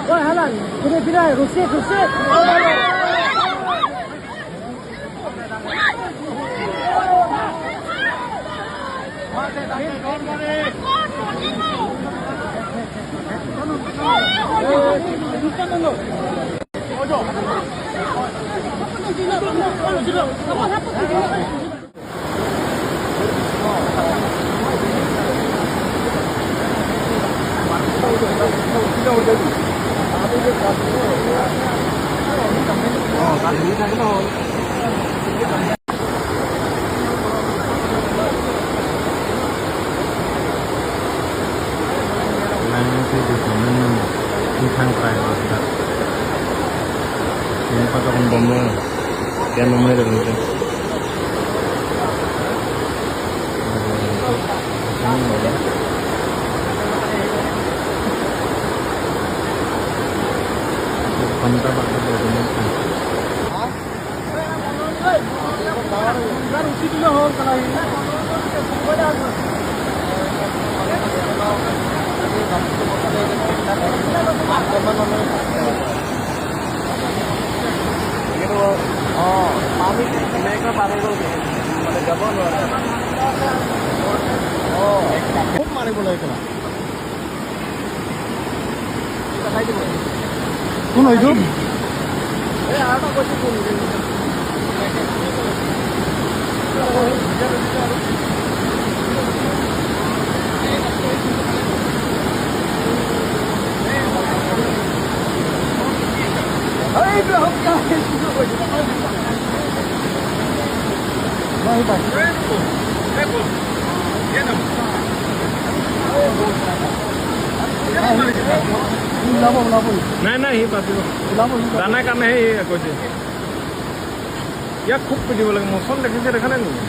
Ôi halan, kene birai ruset ruset. Thang phải rồi thật ini patokan bomnya yang nomornya dari itu kontra pak পানী মেঘা পানী গ'ল মানে যাব নোৱাৰে খুব মাৰিব লাগে কোন হয়তো এই আৰু কৈছে কোন নাই নাই সি পাতিব জানাই কাৰণে সি কৈছে ইয়াক খুব পিটিব লাগে মচন দেখিছে দেখা নাই নেকি